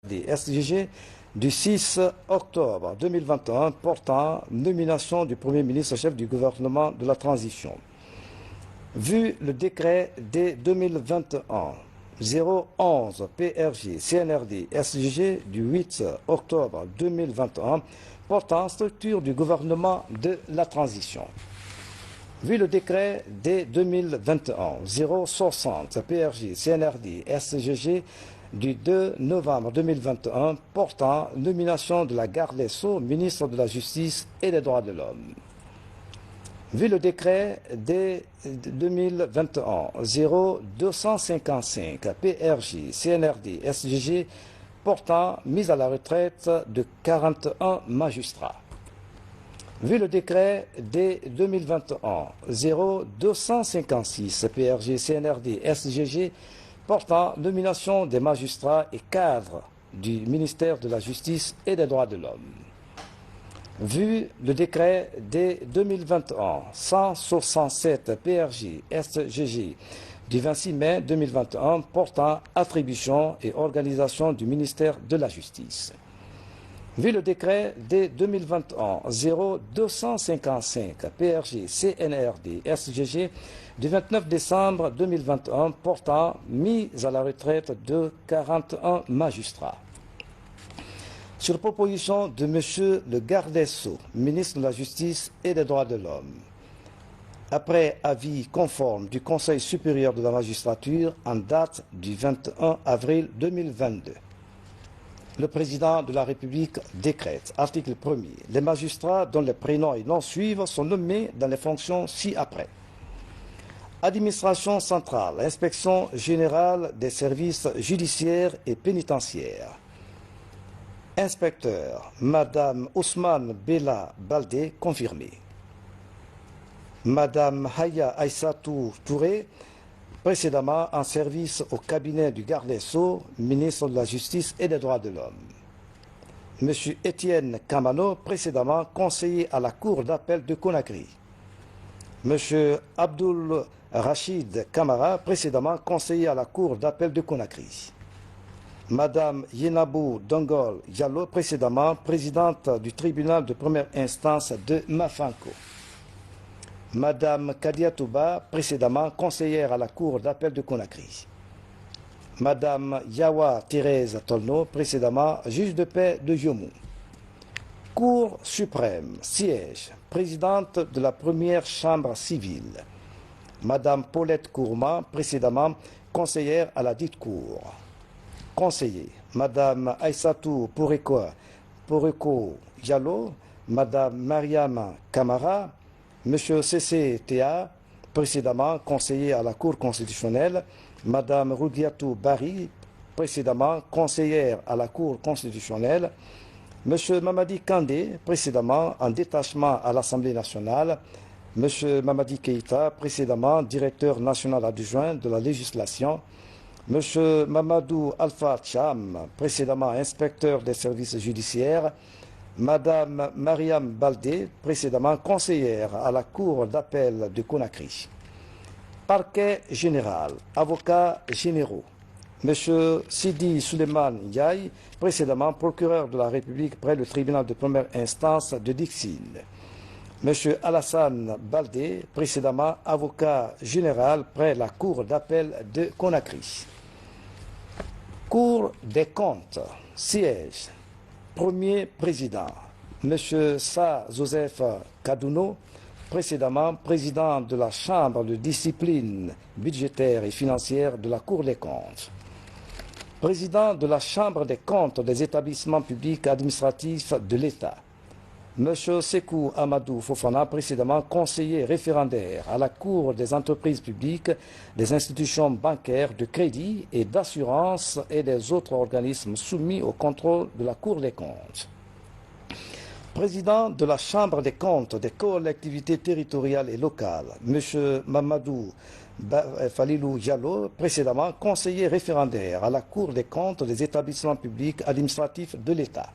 des SGG du 6 octobre 2021 portant nomination du Premier ministre chef du gouvernement de la transition. Vu le décret D 2021 011 PRG CNRD SGG du 8 octobre 2021 portant structure du gouvernement de la transition. Vu le décret D 2021 060 PRG CNRD SGG du 2 novembre 2021 portant nomination de la garde des Sceaux, ministre de la Justice et des Droits de l'Homme. Vu le décret D 2021 0255 PRJ CNRD SGG portant mise à la retraite de 41 magistrats. Vu le décret D 2021 0256 PRG CNRD SGG portant nomination des magistrats et cadres du ministère de la Justice et des Droits de l'Homme. Vu le décret D 2021 167 PRJ SGG du 26 mai 2021 portant attribution et organisation du ministère de la Justice. Vu le décret D 2021 0255 PRG CNRD SGG du 29 décembre 2021 portant mise à la retraite de 41 magistrats. Sur proposition de M. le garde des Sceaux, ministre de la Justice et des Droits de l'Homme, après avis conforme du Conseil supérieur de la magistrature en date du 21 avril 2022, le président de la République décrète, article 1er, les magistrats dont les prénoms et noms suivent sont nommés dans les fonctions ci-après. Administration centrale, inspection générale des services judiciaires et pénitentiaires. Inspecteur, Madame Ousmane Bella Baldé, confirmé. Madame Haya Aïssatou Touré, précédemment en service au cabinet du garde des Sceaux, ministre de la Justice et des Droits de l'Homme. Monsieur Étienne Kamano, précédemment conseiller à la Cour d'appel de Conakry. Monsieur Abdul Rachid Kamara, précédemment conseiller à la Cour d'appel de Conakry. Madame Yenabou Dongol Diallo, précédemment présidente du tribunal de première instance de Mafanko. Madame Kadia Touba, précédemment conseillère à la Cour d'appel de Conakry. Madame Yawa Thérèse Tolno, précédemment juge de paix de Yomou. Cour suprême, siège, présidente de la première chambre civile. Madame Paulette Kourma, précédemment conseillère à la dite cour. Conseiller, Madame Aïssatou Poreko Diallo, Madame Mariam Kamara, Monsieur CCTA, précédemment conseiller à la Cour constitutionnelle, Madame Roudiatou Bari, précédemment conseillère à la Cour constitutionnelle, Monsieur Mamadi Kandé, précédemment en détachement à l'Assemblée nationale, Monsieur Mamadi Keïta, précédemment directeur national adjoint de la législation, Monsieur Mamadou Alpha Cham, précédemment inspecteur des services judiciaires, Madame Mariam Baldé, précédemment conseillère à la Cour d'appel de Conakry. Parquet général, avocats généraux, Monsieur Sidi Suleiman Ndiaye, précédemment procureur de la République près le tribunal de première instance de Dixine. Monsieur Alassane Baldé, précédemment avocat général près la Cour d'appel de Conakry. Cour des comptes, siège, premier président, Monsieur Sa Joseph Kadouno, précédemment président de la Chambre de discipline budgétaire et financière de la Cour des comptes. Président de la Chambre des comptes des établissements publics administratifs de l'État. M. Sekou Amadou Fofana, précédemment conseiller référendaire à la Cour des entreprises publiques, des institutions bancaires, de crédit et d'assurance et des autres organismes soumis au contrôle de la Cour des comptes. Président de la Chambre des comptes des collectivités territoriales et locales, M. Mamadou Falilou Diallo, précédemment conseiller référendaire à la Cour des comptes des établissements publics administratifs de l'État.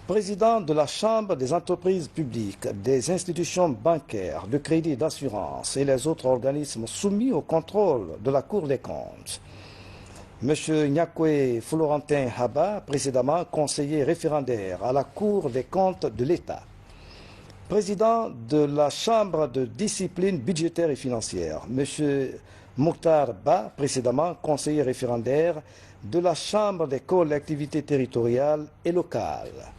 Président de la Chambre des entreprises publiques, des institutions bancaires, de crédit et d'assurance et les autres organismes soumis au contrôle de la Cour des comptes. M. Nyakwe Florentin Haba, précédemment conseiller référendaire à la Cour des comptes de l'État. Président de la Chambre de discipline budgétaire et financière, M. Mokhtar Ba, précédemment conseiller référendaire de la Chambre des collectivités territoriales et locales.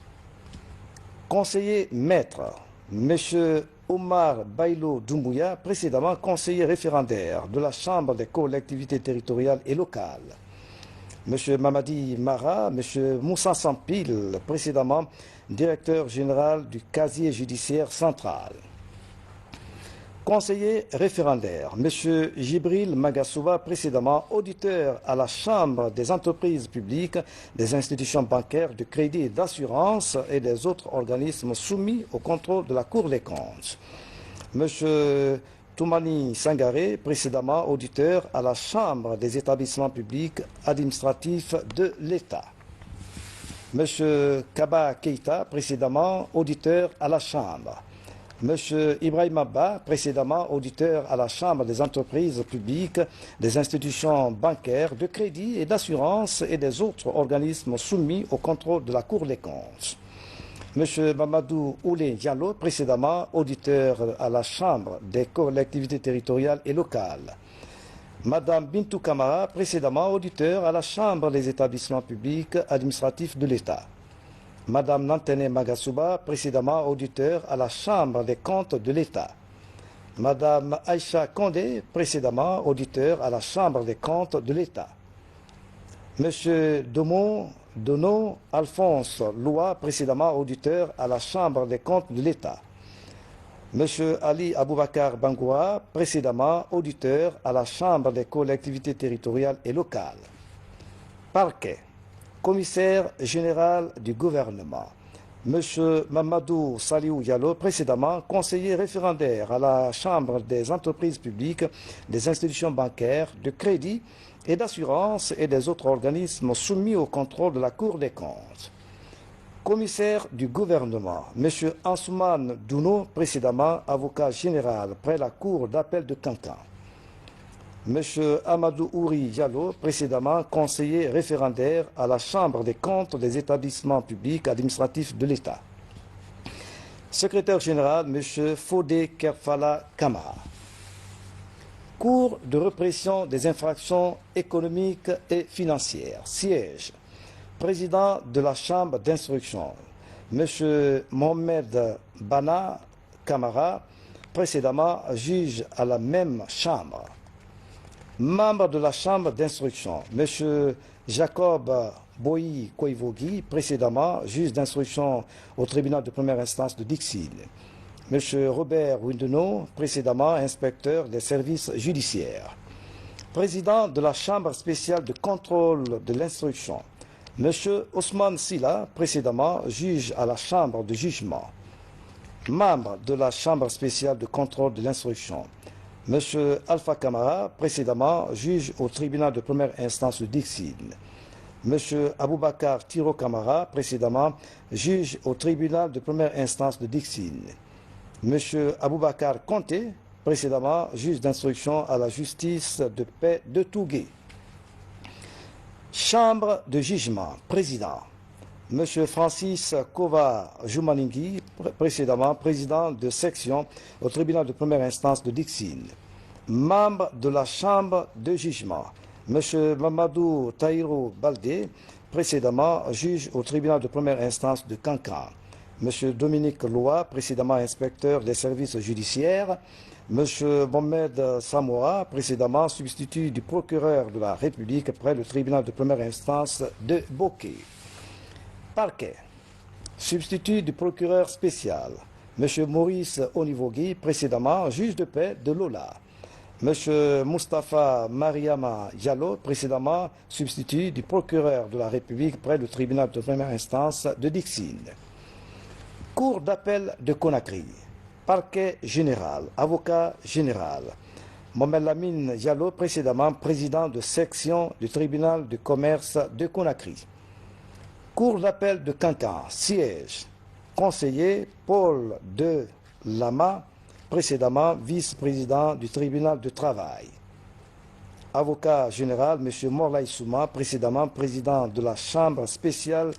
Conseiller maître, M. Omar Bailo Doumbouya, précédemment conseiller référendaire de la Chambre des collectivités territoriales et locales. M. Mamadi Mara, M. Moussa Sampil, précédemment directeur général du casier judiciaire central. Conseiller référendaire, M. Jibril Magasouba, précédemment auditeur à la Chambre des entreprises publiques, des institutions bancaires, de crédit et d'assurance et des autres organismes soumis au contrôle de la Cour des comptes. M. Toumani Sangaré, précédemment auditeur à la Chambre des établissements publics administratifs de l'État. M. Kaba Keita, précédemment auditeur à la Chambre. M. Ibrahim Abba, précédemment auditeur à la Chambre des entreprises publiques, des institutions bancaires, de crédit et d'assurance et des autres organismes soumis au contrôle de la Cour des comptes. M. Mamadou Oulé Diallo, précédemment auditeur à la Chambre des collectivités territoriales et locales. Mme Bintou Kamara, précédemment auditeur à la Chambre des établissements publics administratifs de l'État. Mme Nantene Magasouba, précédemment auditeur à la Chambre des comptes de l'État. Mme Aïcha Kondé, précédemment auditeur à la Chambre des comptes de l'État. M. Dono Alphonse Loua, précédemment auditeur à la Chambre des comptes de l'État. M. Ali Aboubakar Bangoua, précédemment auditeur à la Chambre des collectivités territoriales et locales. Parquet, commissaire général du gouvernement. M. Mamadou Saliou Diallo, précédemment conseiller référendaire à la Chambre des entreprises publiques, des institutions bancaires, de crédit et d'assurance et des autres organismes soumis au contrôle de la Cour des comptes. Commissaire du gouvernement, M. Ansoumane Douno, précédemment avocat général près la Cour d'appel de Cancan. M. Amadou Ouri Diallo, précédemment conseiller référendaire à la Chambre des comptes des établissements publics administratifs de l'État. Secrétaire général, M. Fodé Kerfala Kamara. Cour de répression des infractions économiques et financières. Siège. Président de la Chambre d'instruction, M. Mohamed Bana Kamara, précédemment juge à la même Chambre. Membre de la Chambre d'instruction, M. Jacob Boyi Koivogi, précédemment juge d'instruction au tribunal de première instance de Dixil. M. Robert Windeno, précédemment inspecteur des services judiciaires. Président de la Chambre spéciale de contrôle de l'instruction, M. Ousmane Silla, précédemment juge à la Chambre de jugement. Membre de la Chambre spéciale de contrôle de l'instruction, M. Alpha Kamara, précédemment juge au tribunal de première instance de Dixil. M. Aboubakar Tiro Kamara, précédemment juge au tribunal de première instance de Dixil. M. Aboubakar Conté, précédemment juge d'instruction à la justice de paix de Tougué. Chambre de jugement, président. M. Francis Kova Joumaningui, précédemment président de section au tribunal de première instance de Dixil. Membre de la Chambre de jugement, M. Mamadou Taïrou Baldé, précédemment juge au tribunal de première instance de Cancan. M. Dominique Loa, précédemment inspecteur des services judiciaires. M. Mohamed Samoa, précédemment substitut du procureur de la République près le tribunal de première instance de Boké. Parquet. Substitut du procureur spécial, M. Maurice Onivogui, précédemment juge de paix de Lola. M. Moustapha Mariama Diallo, précédemment substitut du procureur de la République près le tribunal de première instance de Dixine. Cour d'appel de Conakry. Parquet général, avocat général. Mohamed Lamine Diallo, précédemment président de section du tribunal de commerce de Conakry. Cour d'appel de Cancan, siège. Conseiller Paul de Lama, précédemment vice-président du tribunal de travail. Avocat général, M. Morlaï Souma, précédemment président de la Chambre spéciale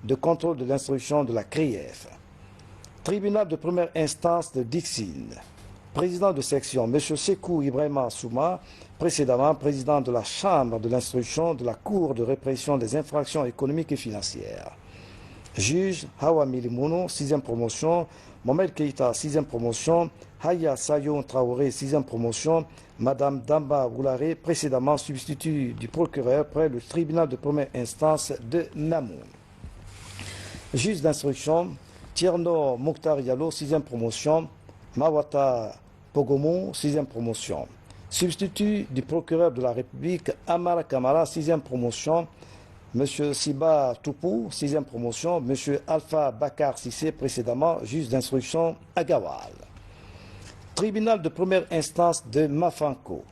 de contrôle de l'instruction de la CRIEF. Tribunal de première instance de Dixine. Président de section, M. Sekou Ibrahima Souma, précédemment président de la Chambre de l'instruction de la Cour de répression des infractions économiques et financières. Juge, Hawa Milimono, 6e promotion, Mohamed Keïta, 6e promotion, Haya Sayon Traoré, 6e promotion, Madame Damba Woulare, précédemment substitut du procureur près le tribunal de première instance de Namou. Juge d'instruction, Tierno Mokhtar Yalo, 6e promotion, Mawata Pogomou, 6e promotion. Substitut du procureur de la République, Amara Kamara, 6e promotion, M. Siba Toupou, 6e promotion, M. Alpha Bakar Sissé, précédemment juge d'instruction à Gawal. Tribunal de première instance de Mafanko.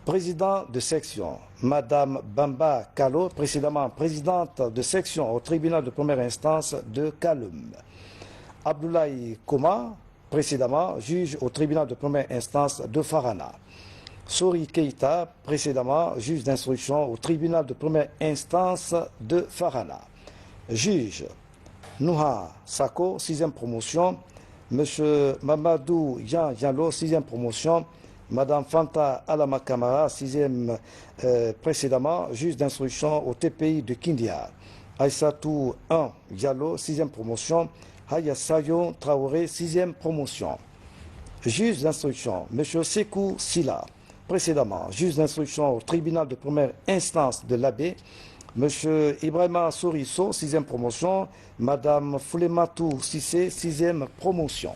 Président de section, Madame Bamba Kalo, précédemment présidente de section au tribunal de première instance de Kaloum. Abdoulaye Koma, précédemment juge au tribunal de première instance de Farana. Sori Keïta, précédemment juge d'instruction au tribunal de première instance de Farana. Juge Nouha Sako, 6e promotion. M. Mamadou Yan Yanlo, 6e promotion. Madame Fanta Alama Kamara, 6e précédemment juge d'instruction au TPI de Kindia. Aïssatou 1 Yalo, 6e promotion. Haya Sayon Traoré, 6e promotion. Juge d'instruction, M. Sekou Sila, précédemment juge d'instruction au tribunal de première instance de l'Abbé, M. Ibrahima Sourisso, 6e promotion, Mme Foulematou Sissé, 6e promotion.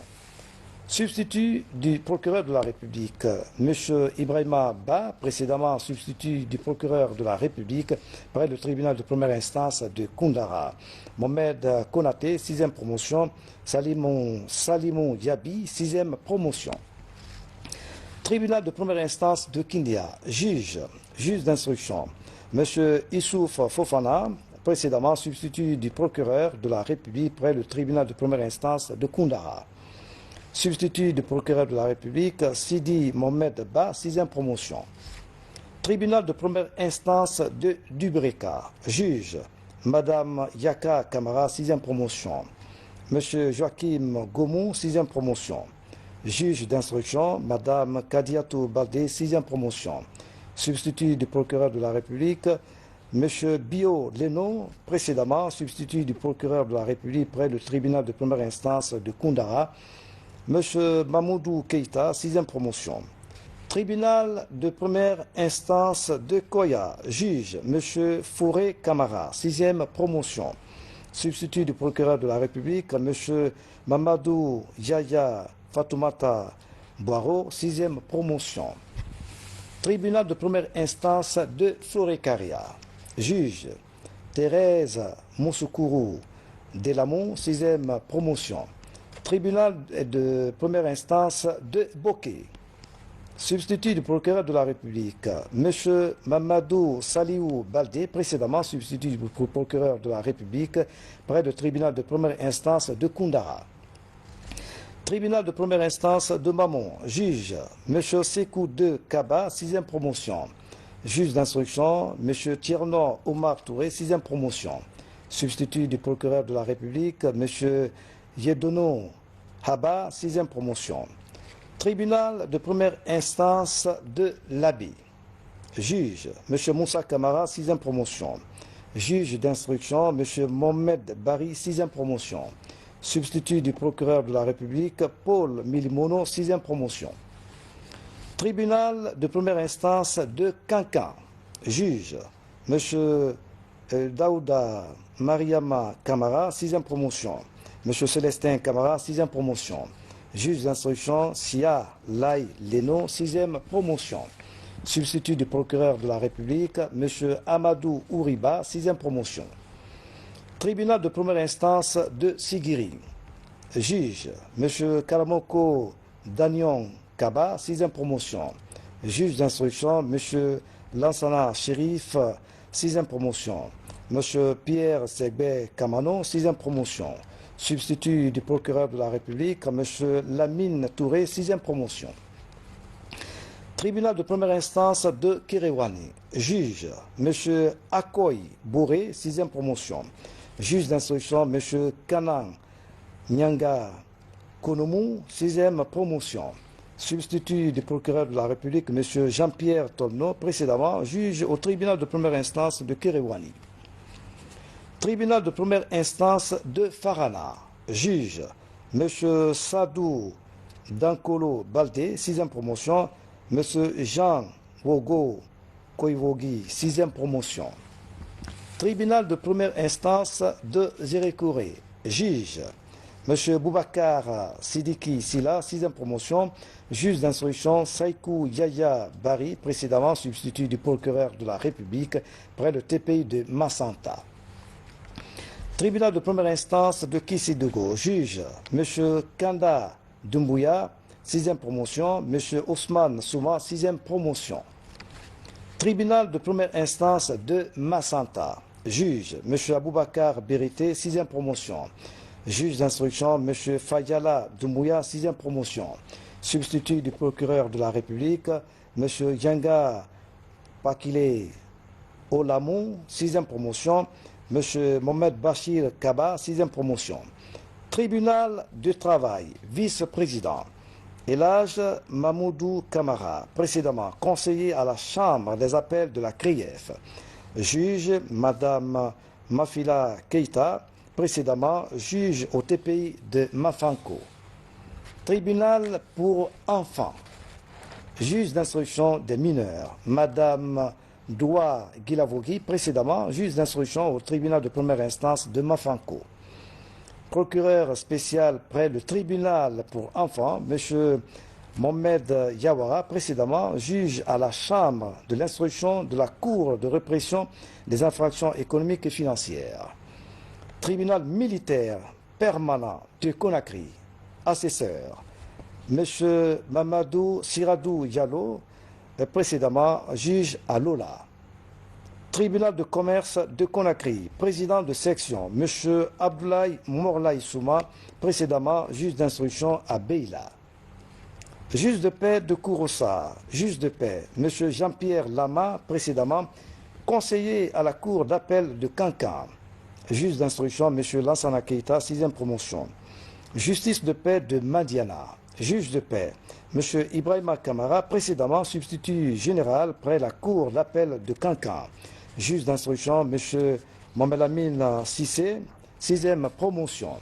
Substitut du procureur de la République, M. Ibrahima Ba, précédemment substitut du procureur de la République près le tribunal de première instance de Koundara. Mohamed Konaté, 6e promotion, Salimon Yabi, 6e promotion. Tribunal de première instance de Kindia, juge d'instruction, M. Issouf Fofana, précédemment substitut du procureur de la République près le tribunal de première instance de Koundara. Substitut du procureur de la République, Sidi Mohamed Ba, 6e promotion. Tribunal de première instance de Dubreka, juge, Madame Yaka Kamara, 6e promotion. Monsieur Joachim Gomou, 6e promotion. Juge d'instruction, Madame Kadiatou Baldé, 6e promotion. Substitut du procureur de la République, Monsieur Bio Leno, précédemment substitut du procureur de la République près le tribunal de première instance de Koundara. Monsieur Mamoudou Keïta, 6e promotion. Tribunal de première instance de Koya, juge, M. Fouré Kamara, 6e promotion. Substitut du procureur de la République, M. Mamadou Yaya Fatoumata Boiro, 6e promotion. Tribunal de première instance de Forêt-Caria, juge, Thérèse Moussoukourou Delamont, 6e promotion. Tribunal de première instance de Boké. Substitut du procureur de la République, M. Mamadou Saliou Baldé, précédemment substitut du procureur de la République près du tribunal de première instance de Koundara. Tribunal de première instance de Mamon, juge, M. Sekou de Kaba, 6e promotion. Juge d'instruction, M. Tierno Omar Touré, 6e promotion. Substitut du procureur de la République, M. Yedono Haba, 6e promotion. Tribunal de première instance de l'Abbé. Juge, M. Moussa Kamara, 6e promotion. Juge d'instruction, M. Mohamed Bari, 6e promotion. Substitut du procureur de la République, Paul Milimono, 6e promotion. Tribunal de première instance de Kankan. Juge, M. Daouda Mariama Kamara, 6e promotion. M. Célestin Kamara, 6e promotion. Juge d'instruction, Sia Lai Leno, 6e promotion. Substitut du procureur de la République, M. Amadou Ouriba, 6e promotion. Tribunal de première instance de Sigiri. Juge, M. Kalamoko Danion Kaba, 6e promotion. Juge d'instruction, M. Lansana Chérif, 6e promotion. M. Pierre Segbe Kamano, 6e promotion. Substitut du procureur de la République, M. Lamine Touré, 6e promotion. Tribunal de première instance de Kéréouani. Juge, M. Akoy Bouré, 6e promotion. Juge d'instruction, M. Kanan Nyanga Konomou, 6e promotion. Substitut du procureur de la République, M. Jean-Pierre Tolno, précédemment juge au tribunal de première instance de Kéréouani. Tribunal de première instance de Farana. Juge, M. Sadou Dankolo Baldé, 6e promotion. M. Jean Wogo Koivogi, 6e promotion. Tribunal de première instance de Zérékouré. Juge, M. Boubacar Sidiki Silla, 6e promotion. Juge d'instruction, Saïkou Yaya Bari, précédemment substitut du procureur de la République près le TPI de Massanta. Tribunal de première instance de Kissidougou. Juge, M. Kanda Doumbouya, 6e promotion. M. Ousmane Souma, 6e promotion. Tribunal de première instance de Massanta. Juge, M. Aboubakar Berité, 6e promotion. Juge d'instruction, M. Fayala Doumbouya, 6e promotion. Substitut du procureur de la République, M. Yanga Pakile Olamou, 6e promotion. M. Mohamed Bachir Kaba, 6e promotion. Tribunal du travail, vice-président. Elhaj Mamoudou Kamara, précédemment conseiller à la Chambre des appels de la CRIEF. Juge, Madame Mafila Keita, précédemment juge au TPI de Mafanko. Tribunal pour enfants. Juge d'instruction des mineurs. Madame Doua Guilavogui, précédemment juge d'instruction au tribunal de première instance de Mafanko. Procureur spécial près le tribunal pour enfants, M. Mohamed Yawara, précédemment juge à la chambre de l'instruction de la Cour de répression des infractions économiques et financières. Tribunal militaire permanent de Conakry, assesseur, M. Mamadou Siradou Diallo, précédemment juge à Lola. Tribunal de commerce de Conakry, président de section, M. Abdoulaye Morlaï Souma, précédemment juge d'instruction à Beila. Juge de paix de Kouroussa, juge de paix, M. Jean-Pierre Lama, précédemment conseiller à la cour d'appel de Kankan. Juge d'instruction, M. Lansana Keita, 6e promotion. Justice de paix de Madiana. Juge de paix, M. Ibrahima Kamara, précédemment substitut général près la cour d'appel de Kankan. Juge d'instruction, M. Mohamed Amin Sissé, 6e promotion.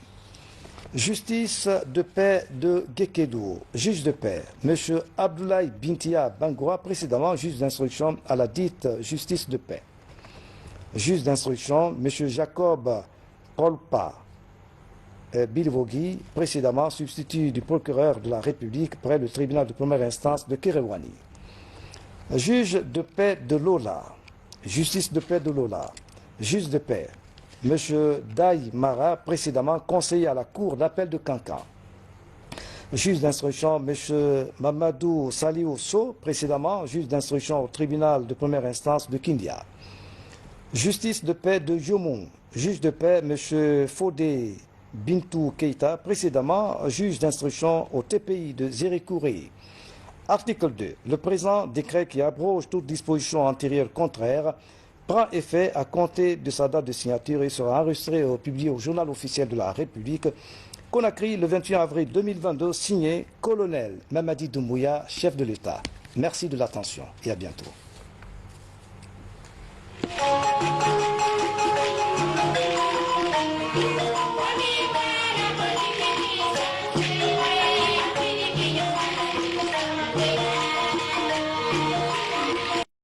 Justice de paix de Gekedou. Juge de paix, M. Abdoulaye Bintia Bangoua, précédemment juge d'instruction à la dite justice de paix. Juge d'instruction, M. Jacob Polpa Bilvogui, précédemment substitut du procureur de la République près le tribunal de première instance de Kéréouani. Juge de paix de Lola, justice de paix de Lola. Juge de paix, M. Daï Mara, précédemment conseiller à la cour d'appel de Kankan. Juge d'instruction, M. Mamadou Saliou So, précédemment juge d'instruction au tribunal de première instance de Kindia. Justice de paix de Jomon, juge de paix, M. Fodé Bintou Keita, précédemment juge d'instruction au TPI de Zérékouré. Article 2. Le présent décret qui abroge toute disposition antérieure contraire prend effet à compter de sa date de signature et sera enregistré et publié au journal officiel de la République. Conakry, le 21 avril 2022, signé Colonel Mamadi Doumbouya, chef de l'État. Merci de l'attention et à bientôt.